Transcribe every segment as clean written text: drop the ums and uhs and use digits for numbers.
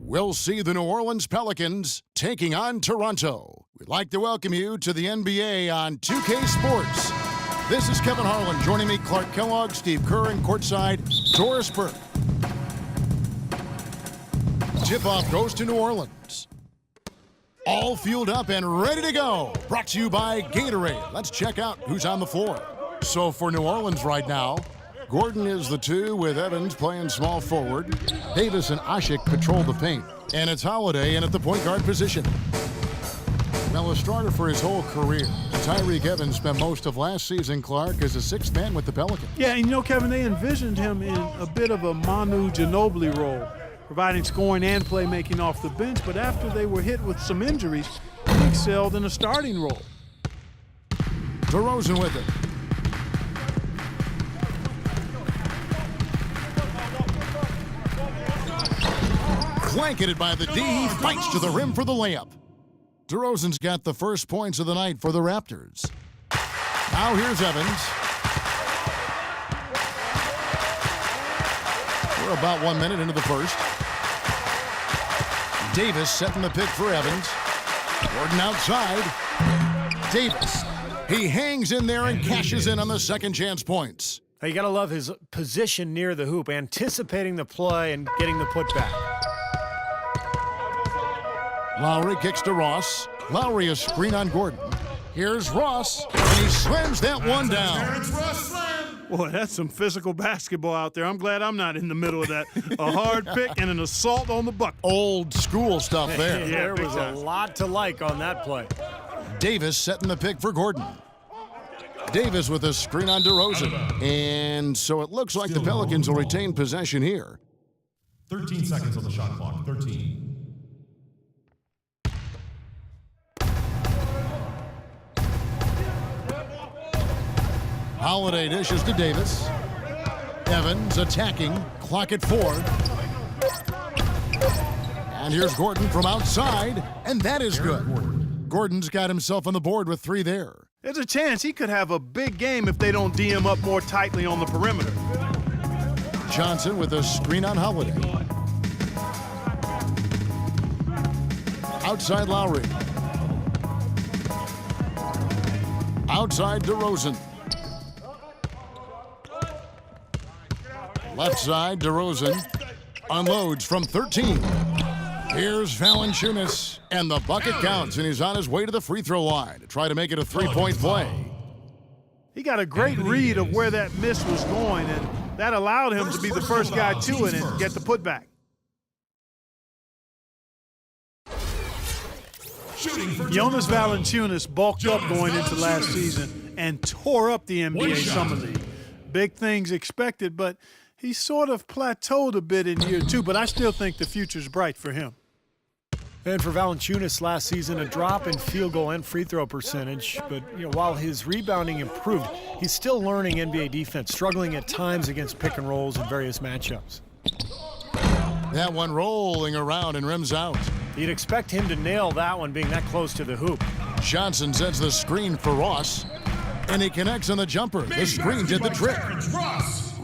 we'll see the New Orleans Pelicans taking on Toronto. We'd like to welcome you to the NBA on 2K Sports. This is Kevin Harlan. Joining me, Clark Kellogg, Steve Kerr, and courtside, Doris Burke. Tip-off goes to New Orleans. All fueled up and ready to go. Brought to you by Gatorade. Let's check out who's on the floor. So for New Orleans right now, Gordon is the 2 with Evans playing small forward. Davis and Ashik patrol the paint. And it's Holiday in at the point guard position. Now a starter for his whole career. Tyreke Evans spent most of last season, Clark, as a sixth man with the Pelicans. Yeah, and you know, Kevin, they envisioned him in a bit of a Manu Ginobili role, providing scoring and playmaking off the bench. But after they were hit with some injuries, he excelled in a starting role. DeRozan with it. Blanketed by the D, he fights to the rim for the layup. DeRozan's got the first points of the night for the Raptors. Now here's Evans. We're about 1 minute into the first. Davis setting the pick for Evans. Gordon outside. Davis. He hangs in there and cashes in on the second chance points. You got to love his position near the hoop, anticipating the play and getting the putback. Lowry kicks to Ross. Lowry a screen on Gordon. Here's Ross, and he slams that one down. Boy, that's some physical basketball out there. I'm glad I'm not in the middle of that. A hard pick and an assault on the bucket. Old school stuff there. There was a lot to like on that play. Davis setting the pick for Gordon. Davis with a screen on DeRozan. And so it looks like the Pelicans will retain possession here. 13 seconds on the shot clock. 13. Holiday dishes to Davis. Evans attacking. Clock at 4. And here's Gordon from outside, and that is good. Gordon's got himself on the board with 3 there. There's a chance he could have a big game if they don't D him up more tightly on the perimeter. Johnson with a screen on Holiday. Outside Lowry. Outside DeRozan. Left side, DeRozan unloads from 13. Here's Valanciunas, and the bucket counts, and he's on his way to the free throw line to try to make it a 3-point play. He got a great read of where that miss was going, and that allowed him to be the first guy to it and get the putback. Jonas Valanciunas bulked up going into last season and tore up the NBA Summer League. Big things expected, but he sort of plateaued a bit in year 2, but I still think the future's bright for him. And for Valanciunas last season, a drop in field goal and free throw percentage. But while his rebounding improved, he's still learning NBA defense, struggling at times against pick and rolls in various matchups. That one rolling around and rims out. You'd expect him to nail that one being that close to the hoop. Johnson sends the screen for Ross, and he connects on the jumper. The screen did the trick.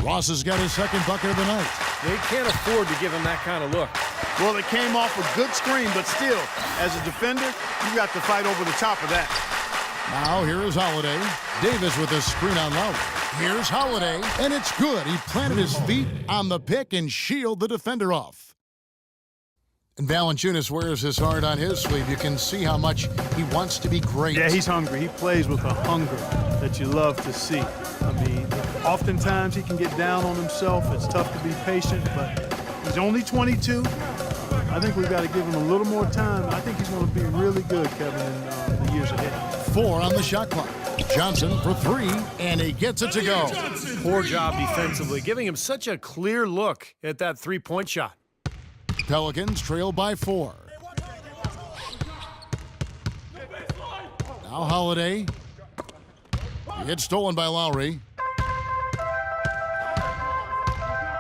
Ross has got his second bucket of the night. They can't afford to give him that kind of look. Well, it came off a good screen, but still, as a defender, you got to fight over the top of that. Now here is Holiday. Davis with a screen on Lowry. Here's Holiday, and it's good. He planted his feet on the pick and shielded the defender off. And Valanciunas wears his heart on his sleeve. You can see how much he wants to be great. Yeah, he's hungry. He plays with a hunger that you love to see. I mean, oftentimes he can get down on himself. It's tough to be patient, but he's only 22. I think we've got to give him a little more time. I think he's going to be really good, Kevin, in the years ahead. 4 on the shot clock. Johnson for 3, and he gets it to go. Poor job defensively, giving him such a clear look at that three-point shot. Pelicans trail by 4. Now Holiday. He gets stolen by Lowry.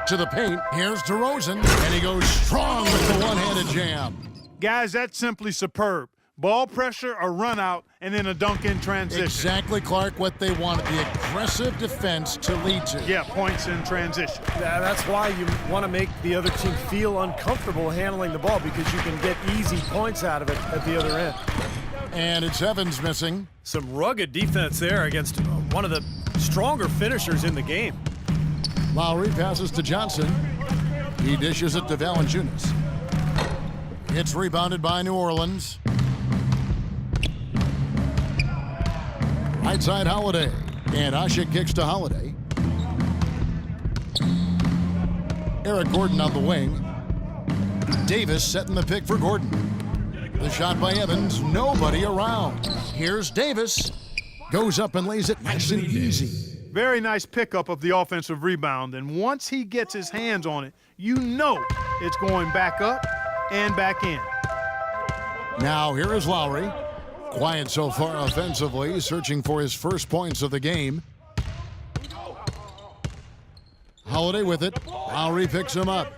To the paint. Here's DeRozan, and he goes strong with the one-handed jam. Guys, that's simply superb. Ball pressure, a run out, and then a dunk in transition. Exactly, Clark, what they wanted, the aggressive defense to lead to. Yeah, points in transition. Yeah, that's why you want to make the other team feel uncomfortable handling the ball, because you can get easy points out of it at the other end. And it's Evans missing. Some rugged defense there against one of the stronger finishers in the game. Lowry passes to Johnson. He dishes it to Valanciunas. It's rebounded by New Orleans. Right side Holiday. And Asha kicks to Holiday. Eric Gordon on the wing. Davis setting the pick for Gordon. The shot by Evans. Nobody around. Here's Davis. Goes up and lays it nice and easy. Very nice pickup of the offensive rebound. And once he gets his hands on it, you know it's going back up and back in. Now here is Lowry. Quiet so far offensively, searching for his first points of the game. Holiday with it. Lowry picks him up.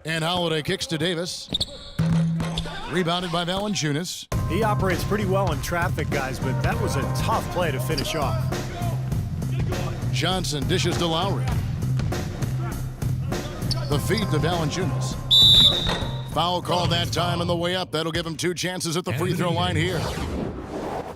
And Holiday kicks to Davis. Rebounded by Valanciunas. He operates pretty well in traffic, guys, but that was a tough play to finish off. Johnson dishes to Lowry. The feed to Valanciunas. Foul call that time on the way up. That'll give him 2 chances at the free throw line here.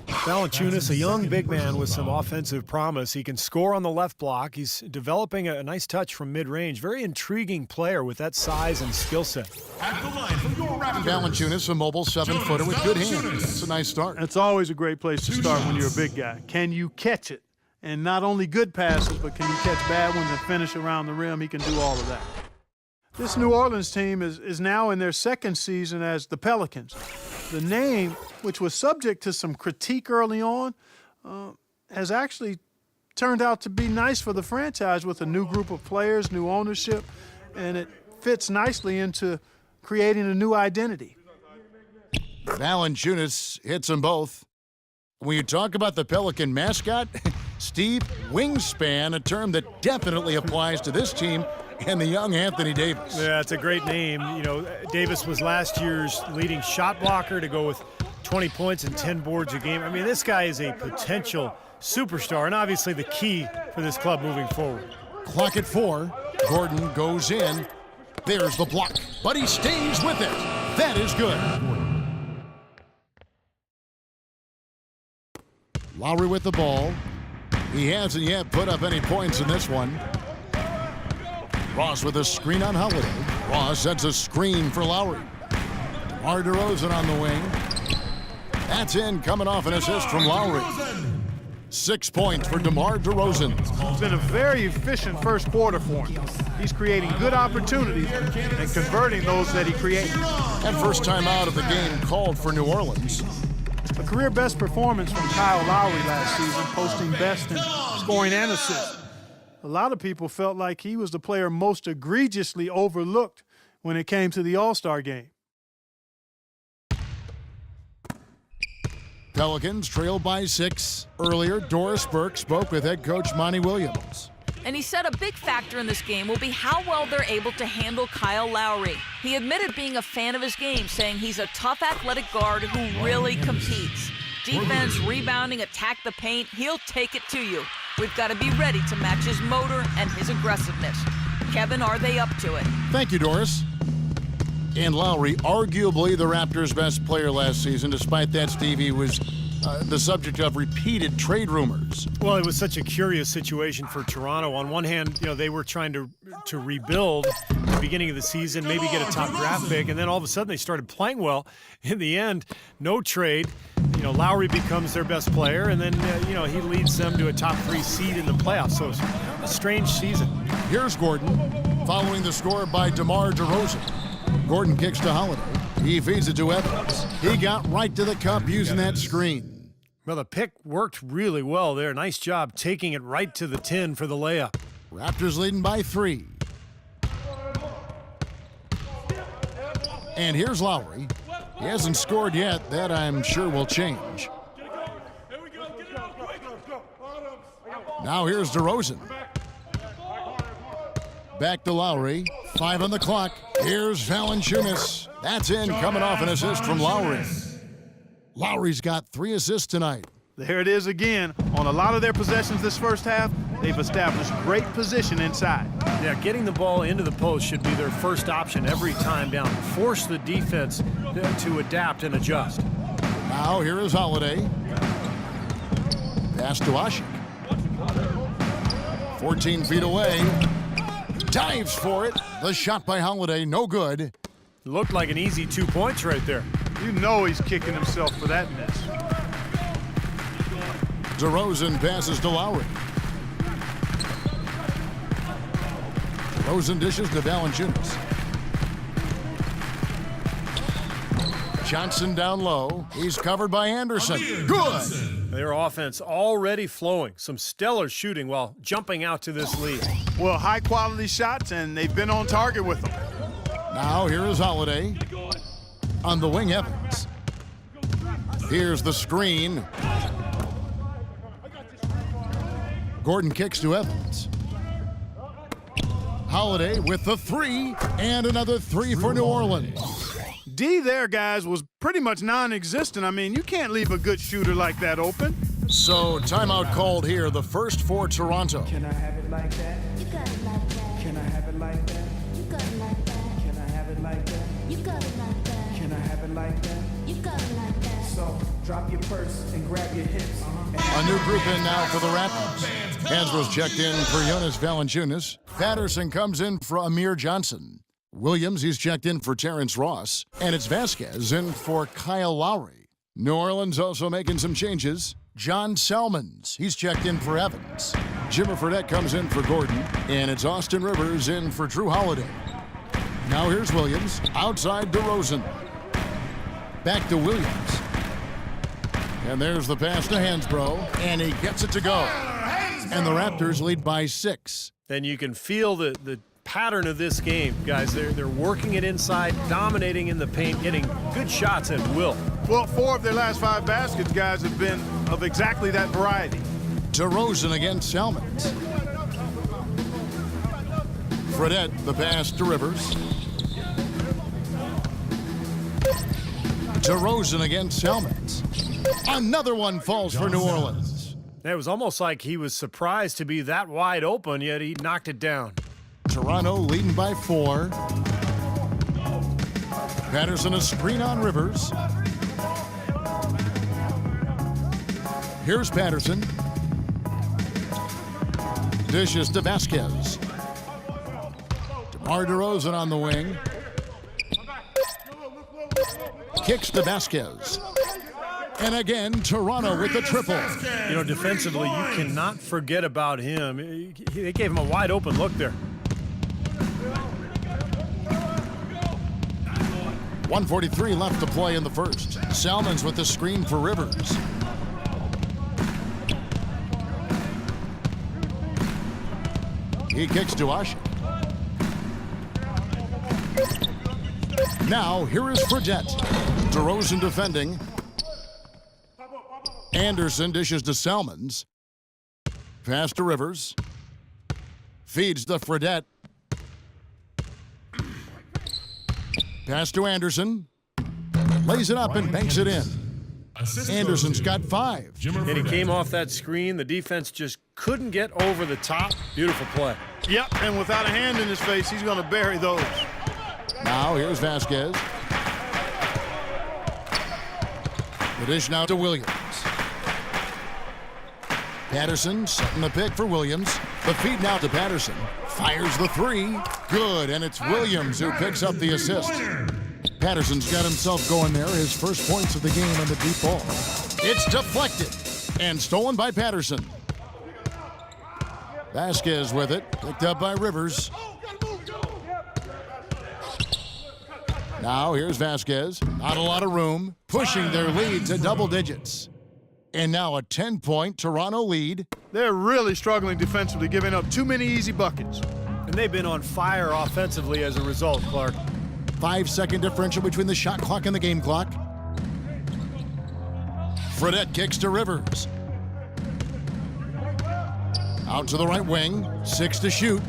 Valanciunas, a young big man with some offensive promise. He can score on the left block. He's developing a nice touch from mid-range. Very intriguing player with that size and skill set. At the line from your Raptors. Valanciunas, a mobile 7-footer with good hands. It's a nice start. It's always a great place to start when you're a big guy. Can you catch it? And not only good passes, but can you catch bad ones and finish around the rim? He can do all of that. This New Orleans team is now in their second season as the Pelicans. The name, which was subject to some critique early on, has actually turned out to be nice for the franchise with a new group of players, new ownership, and it fits nicely into creating a new identity. Valanciunas hits them both. When you talk about the Pelican mascot, Steve, wingspan, a term that definitely applies to this team and the young Anthony Davis. Yeah, it's a great name. You know, Davis was last year's leading shot blocker to go with 20 points and 10 boards a game. I mean, this guy is a potential superstar and obviously the key for this club moving forward. Clock at 4. Gordon goes in. There's the block, but he stays with it. That is good. Lowry with the ball. He hasn't yet put up any points in this one. Ross with a screen on Holiday. Ross sets a screen for Lowry. DeMar DeRozan on the wing. That's in, coming off an assist from Lowry. 6 points for DeMar DeRozan. It's been a very efficient first quarter for him. He's creating good opportunities and converting those that he creates. And first time out of the game called for New Orleans. A career best performance from Kyle Lowry last season, posting best in scoring and assists. A lot of people felt like he was the player most egregiously overlooked when it came to the All-Star game. Pelicans trailed by 6. Earlier, Doris Burke spoke with head coach Monty Williams. And he said a big factor in this game will be how well they're able to handle Kyle Lowry. He admitted being a fan of his game, saying he's a tough athletic guard who really competes. Defense, rebounding, attack the paint, he'll take it to you. We've got to be ready to match his motor and his aggressiveness. Kevin, are they up to it? Thank you, Doris. And Lowry, arguably the Raptors' best player last season. Despite that, Steve, he was the subject of repeated trade rumors. Well, it was such a curious situation for Toronto. On one hand, you know, they were trying to rebuild at the beginning of the season, maybe get a top draft pick, and then all of a sudden they started playing well. In the end, no trade. You know, Lowry becomes their best player, and then, you know, he leads them to a top 3 seed in the playoffs. So it's a strange season. Here's Gordon, following the score by DeMar DeRozan. Gordon kicks to Holiday. He feeds it to Evans. He got right to the cup using that screen. Well, the pick worked really well there. Nice job taking it right to the tin for the layup. Raptors leading by 3. And here's Lowry. He hasn't scored yet. That, I'm sure, will change. Now here's DeRozan. Back to Lowry. 5 on the clock. Here's Valanciunas. That's in, coming off an assist from Lowry. Lowry's got 3 assists tonight. There it is again. On a lot of their possessions this first half, they've established great position inside. Yeah, getting the ball into the post should be their first option every time down. Force the defense to adapt and adjust. Now here is Holiday. Pass to Ashik. 14 feet away. Dives for it. The shot by Holiday, no good. Looked like an easy 2 points right there. You know he's kicking himself for that miss. DeRozan passes to Lowry. DeRozan dishes to Valanciunas. Johnson down low. He's covered by Anderson. Good. Their offense already flowing. Some stellar shooting while jumping out to this lead. Well, high-quality shots, and they've been on target with them. Now here is Holiday. On the wing, Evans. Here's the screen. Gordon kicks to Evans. Holiday with the 3, and another 3 for New Orleans. D there, guys, was pretty much non-existent. I mean, you can't leave a good shooter like that open. So, timeout called here, the first for Toronto. Can I have it like that? You got it like that. Can I have it like that? You got it like that. Can I have it like that? You got it like that. Can I have it like that? You got it like that. So, drop your purse and grab your hips. A new group in now for the Raptors. Hansbrough's checked in for Jonas Valanciunas. Patterson comes in for Amir Johnson. Williams, he's checked in for Terrence Ross. And it's Vasquez in for Kyle Lowry. New Orleans also making some changes. John Salmons, he's checked in for Evans. Jimmer Fredette comes in for Gordon. And it's Austin Rivers in for Drew Holiday. Now here's Williams, outside DeRozan. Back to Williams. And there's the pass to Hansbrough, and he gets it to go. And the Raptors lead by 6. And you can feel the pattern of this game, guys. They're working it inside, dominating in the paint, getting good shots at will. Well, 4 of their last 5 baskets, guys, have been of exactly that variety. DeRozan against Salmons. Fredette, the pass to Rivers. DeRozan against Salmons. Another one falls for New Orleans. It was almost like he was surprised to be that wide open, yet he knocked it down. Toronto leading by 4. Patterson a screen on Rivers. Here's Patterson. Dishes to Vasquez. DeMar DeRozan on the wing. Kicks to Vasquez. And again, Toronto with the triple. You know, defensively, you cannot forget about him. They gave him a wide open look there. 1:43 left to play in the first. Salmons with the screen for Rivers. He kicks to Ashik. Now, here is Fredette. DeRozan defending. Anderson dishes to Salmons. Pass to Rivers. Feeds to Fredette. Pass to Anderson. Lays it up and banks it in. Anderson's got 5. And he came off that screen. The defense just couldn't get over the top. Beautiful play. Yep, and without a hand in his face, he's going to bury those. Now here's Vasquez. The dish now to Williams. Patterson setting the pick for Williams. The feed now to Patterson. Fires the 3. Good, and it's Williams who picks up the assist. Patterson's got himself going there. His first points of the game on the deep ball. It's deflected and stolen by Patterson. Vasquez with it. Picked up by Rivers. Now here's Vasquez. Not a lot of room. Pushing their lead to double digits. And now a 10-point Toronto lead. They're really struggling defensively, giving up too many easy buckets. And they've been on fire offensively as a result, Clark. 5-second differential between the shot clock and the game clock. Fredette kicks to Rivers. Out to the right wing. 6 to shoot.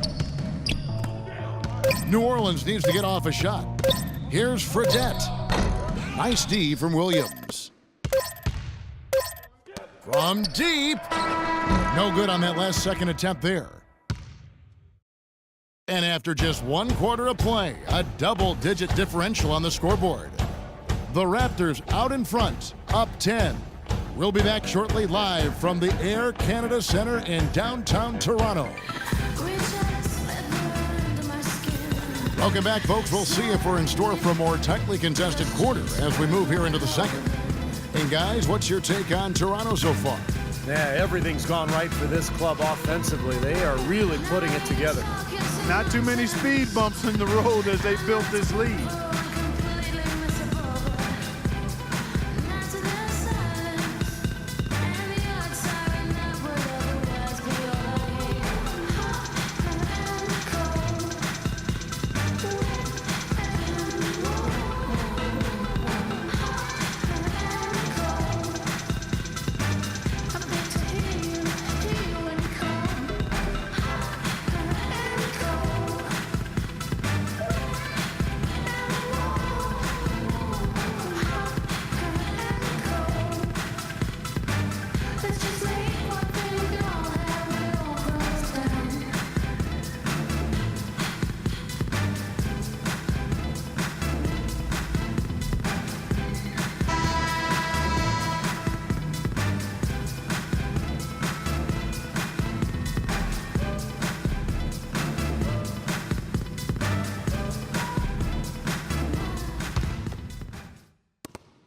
New Orleans needs to get off a shot. Here's Fredette. Nice D from Williams. From deep. No good on that last second attempt there. And after just 1 quarter of play, a double-digit differential on the scoreboard. The Raptors out in front, up 10. We'll be back shortly live from the Air Canada Centre in downtown Toronto. Welcome back, folks. We'll see if we're in store for a more tightly contested quarter as we move here into the second. And guys, what's your take on Toronto so far? Yeah, everything's gone right for this club offensively. They are really putting it together. Not too many speed bumps in the road as they built this lead.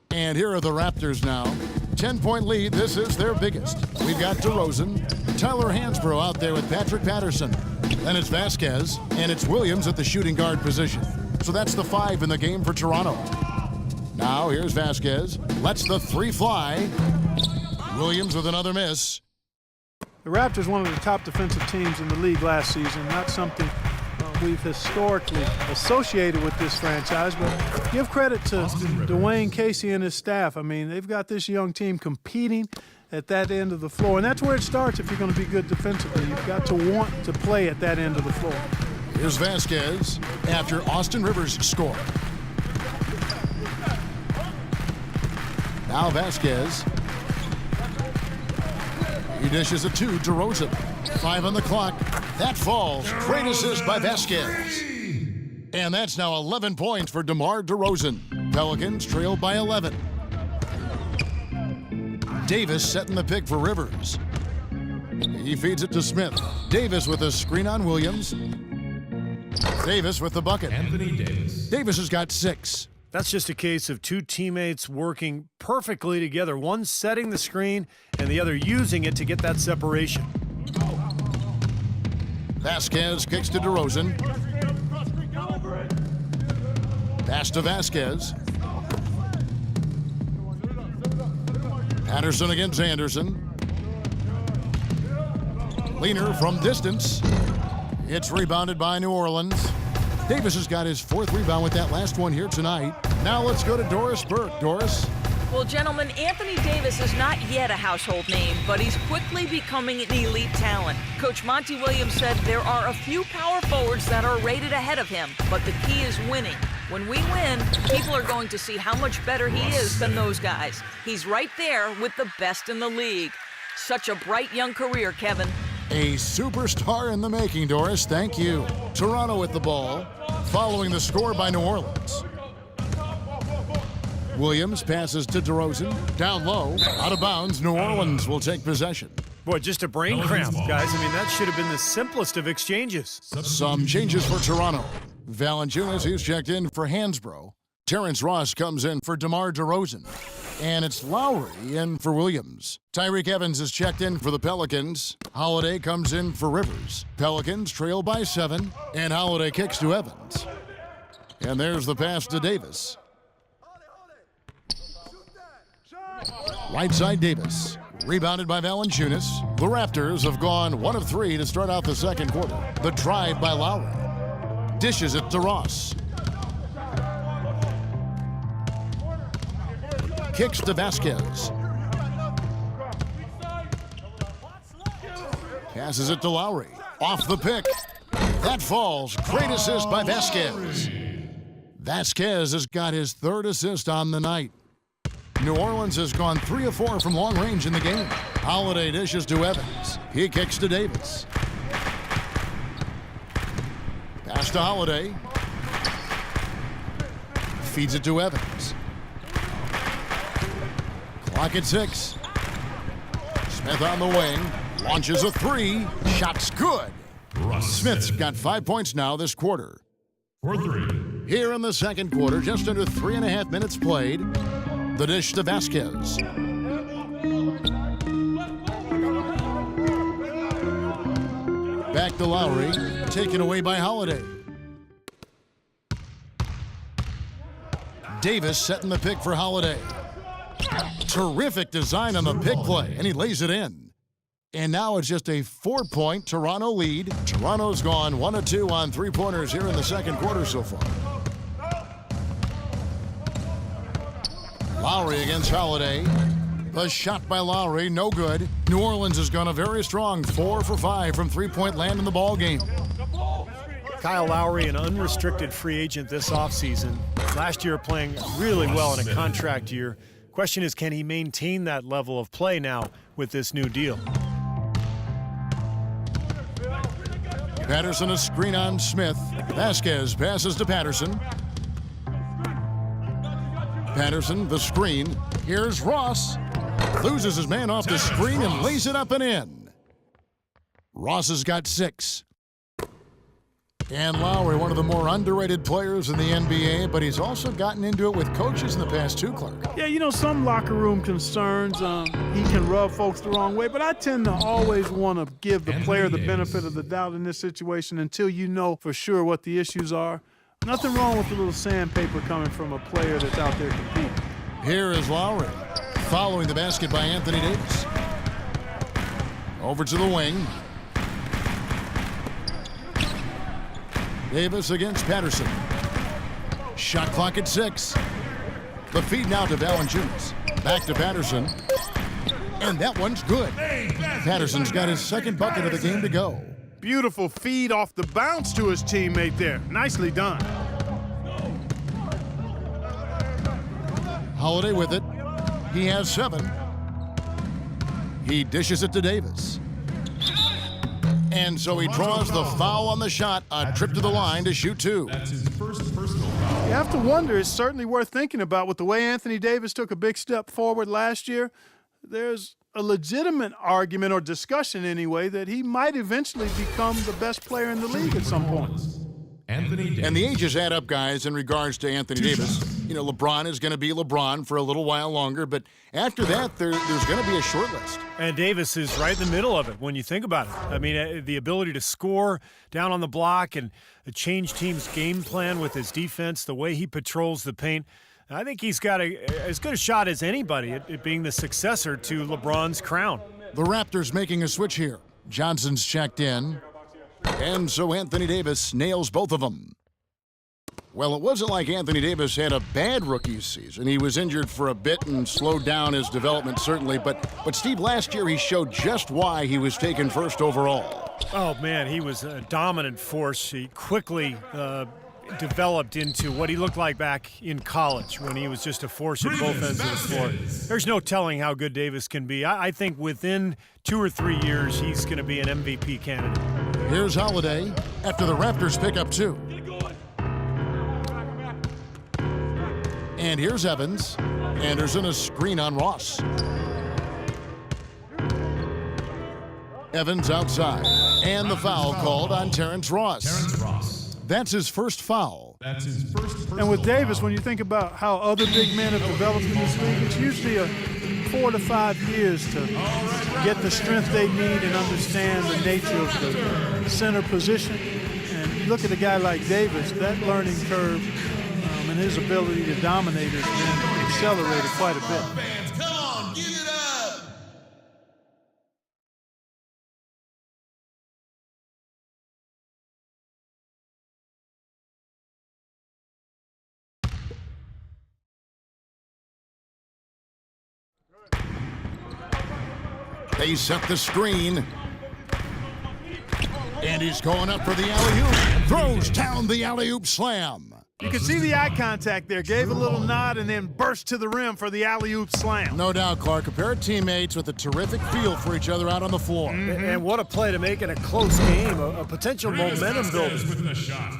And here are the Raptors now. 10-point lead. This is their biggest. We've got DeRozan, Tyler Hansbrough out there with Patrick Patterson. Then it's Vasquez, and it's Williams at the shooting guard position. So that's the 5 in the game for Toronto. Now here's Vasquez. Lets the 3 fly. Williams with another miss. The Raptors, one of the top defensive teams in the league last season. Not something we've historically associated with this franchise, but give credit to Dwayne Casey and his staff. I mean, they've got this young team competing at that end of the floor, and that's where it starts if you're going to be good defensively. You've got to want to play at that end of the floor. Here's Vasquez after Austin Rivers scored. Now Vasquez. He dishes it to DeRozan. 5 on the clock. That falls. Great assist by Vasquez. And that's now 11 points for DeMar DeRozan. Pelicans trail by 11. Davis setting the pick for Rivers. He feeds it to Smith. Davis with a screen on Williams. Davis with the bucket. Anthony Davis. Davis has got 6. That's just a case of two teammates working perfectly together, one setting the screen and the other using it to get that separation. Vasquez kicks to DeRozan. Pass to Vasquez. Patterson against Anderson. Leaner from distance. It's rebounded by New Orleans. Davis has got his 4th rebound with that last one here tonight. Now let's go to Doris Burke. Doris? Well, gentlemen, Anthony Davis is not yet a household name, but he's quickly becoming an elite talent. Coach Monty Williams said there are a few power forwards that are rated ahead of him, but the key is winning. When we win, people are going to see how much better he is than those guys. He's right there with the best in the league. Such a bright young career, Kevin. A superstar in the making, Doris. Thank you. Toronto with the ball, following the score by New Orleans. Williams passes to DeRozan. Down low, out of bounds. New Orleans will take possession. Boy, just a brain cramp, guys. I mean, that should have been the simplest of exchanges. Some changes for Toronto. Valanciunas, he's checked in for Hansbrough. Terrence Ross comes in for DeMar DeRozan. And it's Lowry in for Williams. Tyreek Evans is checked in for the Pelicans. Holiday comes in for Rivers. Pelicans trail by 7, and Holiday kicks to Evans. And there's the pass to Davis. Right side Davis. Rebounded by Valanciunas. The Raptors have gone 1 of 3 to start out the second quarter. The drive by Lowry. Dishes it to Ross. Kicks to Vasquez. Passes it to Lowry. Off the pick. That falls. Great assist by Vasquez. Vasquez has got his 3rd assist on the night. New Orleans has gone 3 of 4 from long range in the game. Holiday dishes to Evans. He kicks to Davis. Pass to Holiday. Feeds it to Evans. Clock at 6. Smith on the wing. Launches a 3. Shot's good. Smith's got 5 points now this quarter. For 3. Here in the second quarter, just under 3.5 minutes played. The dish to Vasquez. Back to Lowry, taken away by Holiday. Davis setting the pick for Holiday. Terrific design on the pick play, and he lays it in. And now it's just a 4-point Toronto lead. Toronto's gone 1 of 2 on three-pointers here in the second quarter so far. Lowry against Holiday. The shot by Lowry, no good. New Orleans has gone a very strong 4 for 5 from three-point land in the ball game. Kyle Lowry, an unrestricted free agent this offseason. Last year playing really well in a contract year. Question is, can he maintain that level of play now with this new deal? Patterson a screen on Smith. Vasquez passes to Patterson. Patterson, the screen. Here's Ross. Loses his man off the screen and lays it up and in. Ross has got 6. And Lowry, one of the more underrated players in the NBA, but he's also gotten into it with coaches in the past too, Clark. Yeah, you know, some locker room concerns, he can rub folks the wrong way, but I tend to always want to give the player the benefit of the doubt in this situation until you know for sure what the issues are. Nothing wrong with a little sandpaper coming from a player that's out there competing. Here is Lowry, following the basket by Anthony Davis. Over to the wing. Davis against Patterson. Shot clock at 6. The feed now to Valanciunas. Back to Patterson. And that one's good. Patterson's got his second bucket of the game to go. Beautiful feed off the bounce to his teammate there. Nicely done. Holiday with it. He has 7. He dishes it to Davis. And so he draws the foul on the shot, a trip to the line to shoot 2. That's his first personal foul. You have to wonder, it's certainly worth thinking about with the way Anthony Davis took a big step forward last year. There's a legitimate argument or discussion anyway that he might eventually become the best player in the league at some point. Anthony Davis. And the ages add up, guys, in regards to Anthony Davis. You know, LeBron is going to be LeBron for a little while longer, but after that, there's going to be a short list. And Davis is right in the middle of it when you think about it. I mean, the ability to score down on the block and change teams' game plan with his defense, the way he patrols the paint. I think he's got as good a shot as anybody at being the successor to LeBron's crown. The Raptors making a switch here. Johnson's checked in. And so Anthony Davis nails both of them. Well, it wasn't like Anthony Davis had a bad rookie season. He was injured for a bit and slowed down his development, certainly. But Steve, last year he showed just why he was taken first overall. Oh, man, he was a dominant force. He quickly developed into what he looked like back in college when he was just a force at both ends of the floor. There's no telling how good Davis can be. I think within 2 or 3 years, he's going to be an MVP candidate. Here's Holiday after the Raptors pick up 2. And here's Evans. Anderson a screen on Ross. Evans outside. And the foul called on Terrence Ross. Terrence Ross. That's his first foul. That's his first personal And with Davis, foul. when you think about how other big men have developed in this league, it's usually a 4 to 5 years to get the strength they need and understand the nature of the center position. And you look at a guy like Davis, that learning curve and his ability to dominate has been accelerated quite a bit. Fans, come on, give it up. They set the screen. And he's going up for the alley-oop. Throws down the alley-oop slam. You could see the eye contact there. Gave a little nod and then burst to the rim for the alley-oop slam. No doubt, Clark. A pair of teammates with a terrific feel for each other out on the floor. And what a play to make in a close game, a potential momentum builder. With a shot.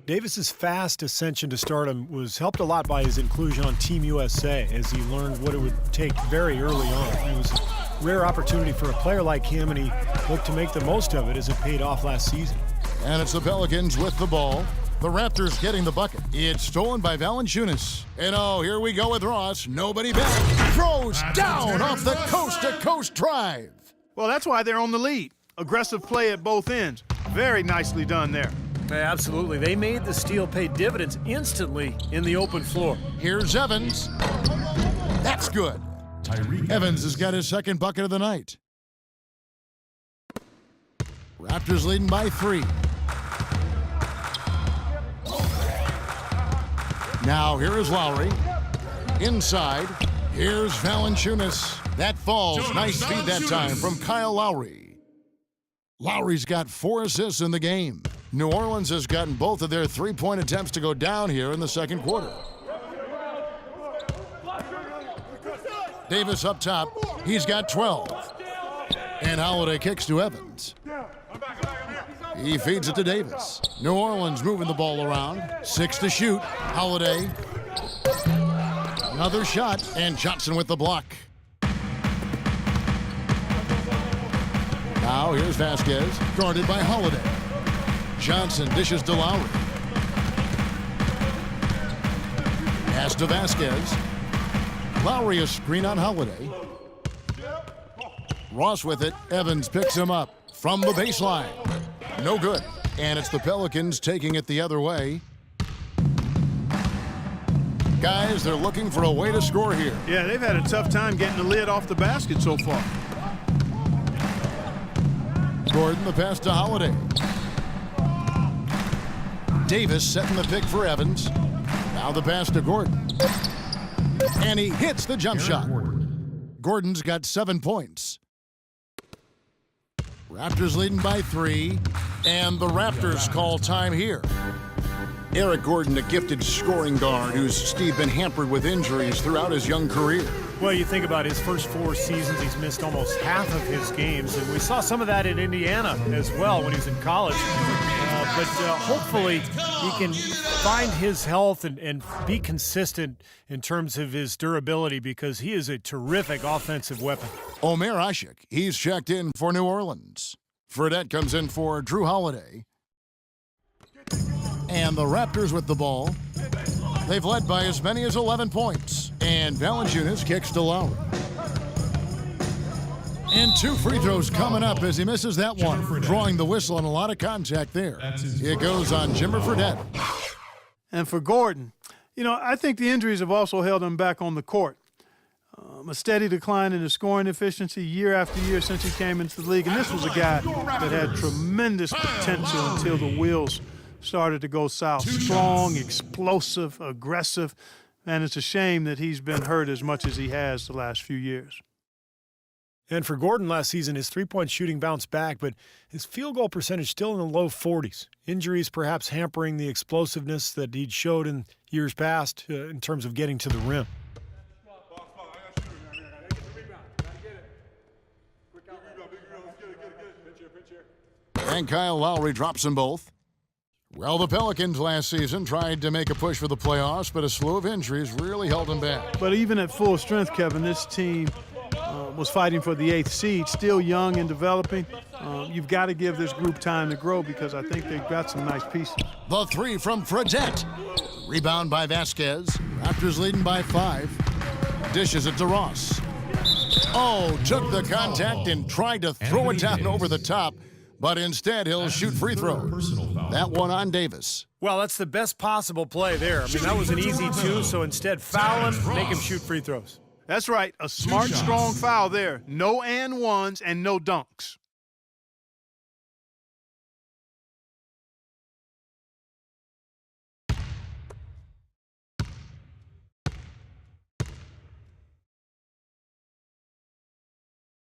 Davis's fast ascension to stardom was helped a lot by his inclusion on Team USA as he learned what it would take very early on. It was a rare opportunity for a player like him, and he looked to make the most of it as it paid off last season. And it's the Pelicans with the ball. The Raptors getting the bucket. It's stolen by Valanciunas. And oh, here we go with Ross. Nobody back. Throws down off the coast-to-coast drive. Well, that's why they're on the lead. Aggressive play at both ends. Very nicely done there. Yeah, absolutely. They made the steal pay dividends instantly in the open floor. Here's Evans. That's good. Tyreek Evans has got his second bucket of the night. Raptors leading by 3. Now here is Lowry. Inside, here's Valanciunas. That falls. Nice feed that time from Kyle Lowry. Lowry's got 4 assists in the game. New Orleans has gotten both of their three-point attempts to go down here in the second quarter. Davis up top. He's got 12. And Holiday kicks to Evans. He feeds it to Davis. New Orleans moving the ball around. 6 to shoot. Holiday. Another shot, and Johnson with the block. Now here's Vasquez, guarded by Holiday. Johnson dishes to Lowry. Pass to Vasquez. Lowry a screen on Holiday. Ross with it. Evans picks him up from the baseline. No good. And it's the Pelicans taking it the other way. Guys, they're looking for a way to score here. Yeah, they've had a tough time getting the lid off the basket so far. Gordon, the pass to Holiday. Davis setting the pick for Evans. Now the pass to Gordon. And he hits the jump shot. Gordon's got 7 points. Raptors leading by 3, and the Raptors call time here. Eric Gordon, a gifted scoring guard who's, Steve, been hampered with injuries throughout his young career. Well, you think about his first 4 seasons, he's missed almost half of his games, and we saw some of that in Indiana as well when he was in college. But hopefully he can find his health and be consistent in terms of his durability because he is a terrific offensive weapon. Omer Ashik, he's checked in for New Orleans. Fredette comes in for Drew Holiday. And the Raptors with the ball. They've led by as many as 11 points. And Valanciunas kicks to Lowry. And 2 free throws coming up as he misses that one. Drawing the whistle and a lot of contact there. It goes on Jimmer Fredette. And for Gordon, you know, I think the injuries have also held him back on the court. A steady decline in his scoring efficiency year after year since he came into the league. And this was a guy that had tremendous potential until the wheels started to go south. Strong, explosive, aggressive. And it's a shame that he's been hurt as much as he has the last few years. And for Gordon last season, his three-point shooting bounced back, but his field goal percentage still in the low 40s. Injuries perhaps hampering the explosiveness that he'd showed in years past in terms of getting to the rim. And Kyle Lowry drops them both. Well, the Pelicans last season tried to make a push for the playoffs, but a slew of injuries really held them back. But even at full strength, Kevin, this team was fighting for the 8th seed, still young and developing. You've got to give this group time to grow because I think they've got some nice pieces. The 3 from Fredette. Rebound by Vasquez. Raptors leading by 5. Dishes it to Ross. Oh, took the contact and tried to throw it down over the top, but instead he'll shoot free throws. That one on Davis. Well, that's the best possible play there. I mean, that was an easy 2, so instead foul him, make him shoot free throws. That's right, a smart, strong foul there. No and ones and no dunks.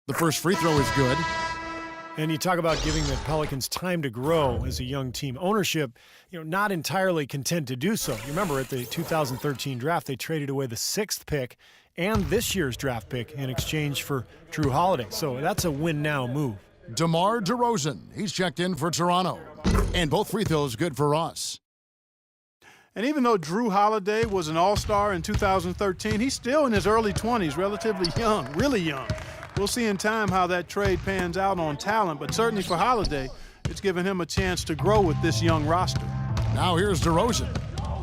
The first free throw is good. And you talk about giving the Pelicans time to grow as a young team. Ownership, not entirely content to do so. You remember at the 2013 draft, they traded away the 6th pick and this year's draft pick in exchange for Drew Holiday. So that's a win-now move. DeMar DeRozan, he's checked in for Toronto. And both free throws good for Ross. And even though Drew Holiday was an all-star in 2013, he's still in his early 20s, relatively young, really young. We'll see in time how that trade pans out on talent, but certainly for Holiday, it's given him a chance to grow with this young roster. Now here's DeRozan,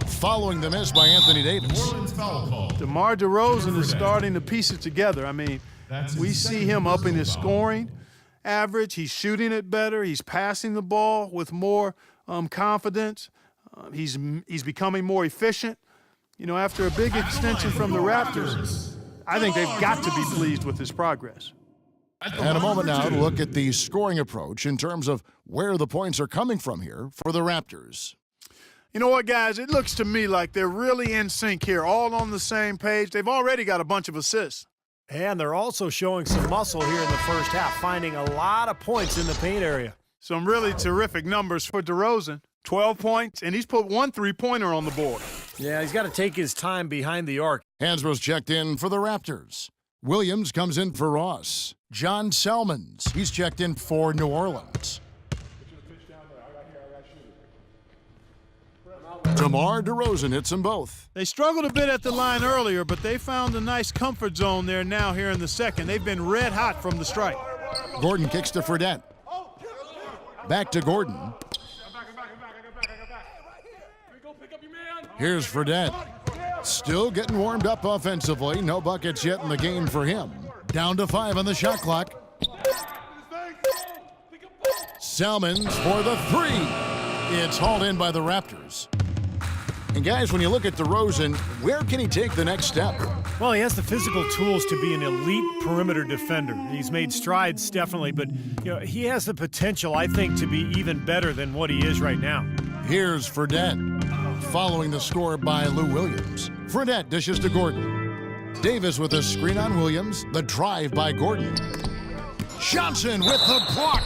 following the miss by Anthony Davis. Orleans foul call. DeMar DeRozan is starting to piece it together. I mean, we see him upping his scoring average. He's shooting it better. He's passing the ball with more confidence. He's becoming more efficient. After a big extension from the Raptors, I think they've got to be pleased with his progress. And a moment now to look at the scoring approach in terms of where the points are coming from here for the Raptors. You know what, guys? It looks to me like they're really in sync here, all on the same page. They've already got a bunch of assists. And they're also showing some muscle here in the first half, finding a lot of points in the paint area. Some really terrific numbers for DeRozan. 12 points, and he's put 1 3-pointer on the board. Yeah, he's got to take his time behind the arc. Hansbrough's checked in for the Raptors. Williams comes in for Ross. John Salmons, he's checked in for New Orleans. DeMar DeRozan hits them both. They struggled a bit at the line earlier, but they found a nice comfort zone there now here in the second. They've been red hot from the stripe. Gordon kicks to Fredette. Back to Gordon. Here's Fredette. Still getting warmed up offensively. No buckets yet in the game for him. Down to 5 on the shot clock. Salmons for the 3. It's hauled in by the Raptors. And guys, when you look at DeRozan, where can he take the next step? Well, he has the physical tools to be an elite perimeter defender. He's made strides, definitely, but he has the potential, I think, to be even better than what he is right now. Here's Fredette, following the score by Lou Williams. Fredette dishes to Gordon. Davis with a screen on Williams. The drive by Gordon. Johnson with the block.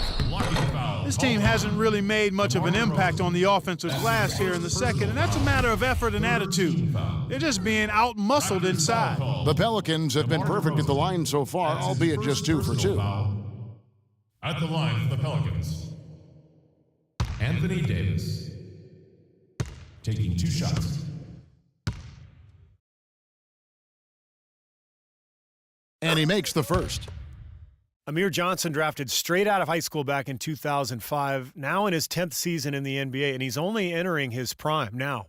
This team hasn't really made much of an impact on the offensive glass here in the second, and that's a matter of effort and attitude. They're just being out-muscled inside. The Pelicans have been perfect at the line so far, albeit just 2 for 2. At the line for the Pelicans, Anthony Davis taking 2 shots. And he makes the first. Amir Johnson drafted straight out of high school back in 2005, now in his 10th season in the NBA, and he's only entering his prime now.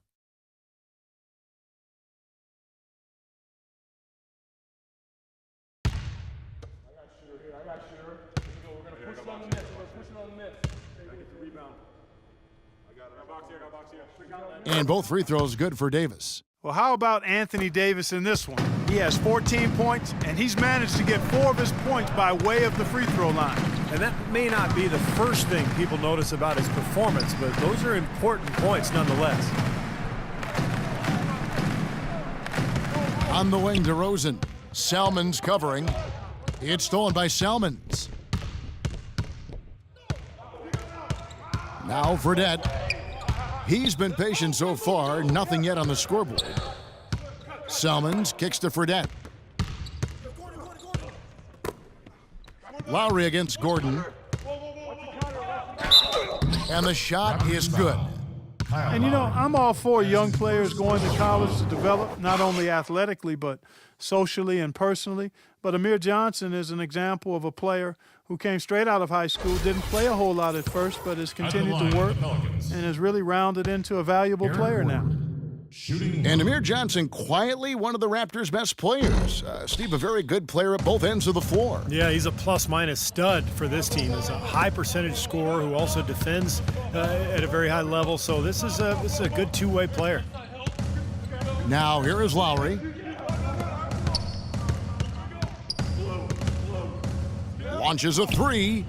And both free throws good for Davis. Well, how about Anthony Davis in this one? He has 14 points, and he's managed to get 4 of his points by way of the free throw line. And that may not be the first thing people notice about his performance, but those are important points nonetheless. On the wing, DeRozan. Salmons covering. It's stolen by Salmons. Now Fredette. He's been patient so far, nothing yet on the scoreboard. Salmons kicks to Fredette. Lowry against Gordon. And the shot is good. And I'm all for young players going to college to develop, not only athletically, but socially and personally. But Amir Johnson is an example of a player who came straight out of high school, didn't play a whole lot at first, but has continued to work and has really rounded into a valuable player now. And Amir Johnson, quietly one of the Raptors' best players. Steve, a very good player at both ends of the floor. Yeah, he's a plus-minus stud for this team. He's a high-percentage scorer who also defends at a very high level. So this is a good two-way player. Now here is Lowry. Launches a 3,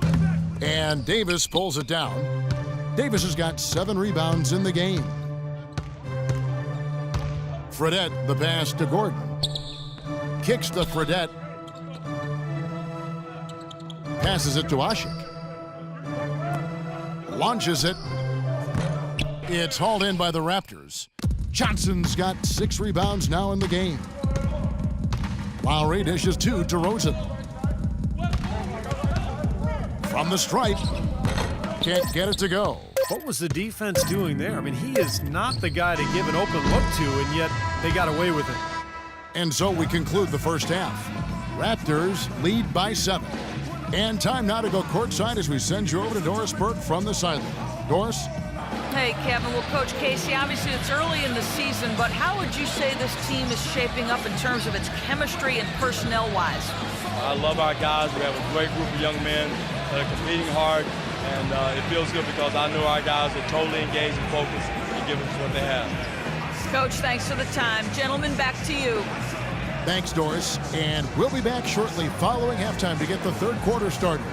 and Davis pulls it down. Davis has got 7 rebounds in the game. Fredette, the pass to Gordon. Kicks to Fredette. Passes it to Ashik. Launches it. It's hauled in by the Raptors. Johnson's got 6 rebounds now in the game. Lowry dishes to DeRozan. From the stripe. Can't get it to go. What was the defense doing there? I mean, he is not the guy to give an open look to, and yet they got away with it. And so we conclude the first half. Raptors lead by 7. And time now to go courtside as we send you over to Doris Burke from the sideline. Doris? Hey, Kevin. Well, Coach Casey, obviously it's early in the season, but how would you say this team is shaping up in terms of its chemistry and personnel-wise? I love our guys. We have a great group of young men that are competing hard, and it feels good because I know our guys are totally engaged and focused and giving us what they have. Coach, thanks for the time. Gentlemen, back to you. Thanks, Doris. And we'll be back shortly following halftime to get the third quarter started.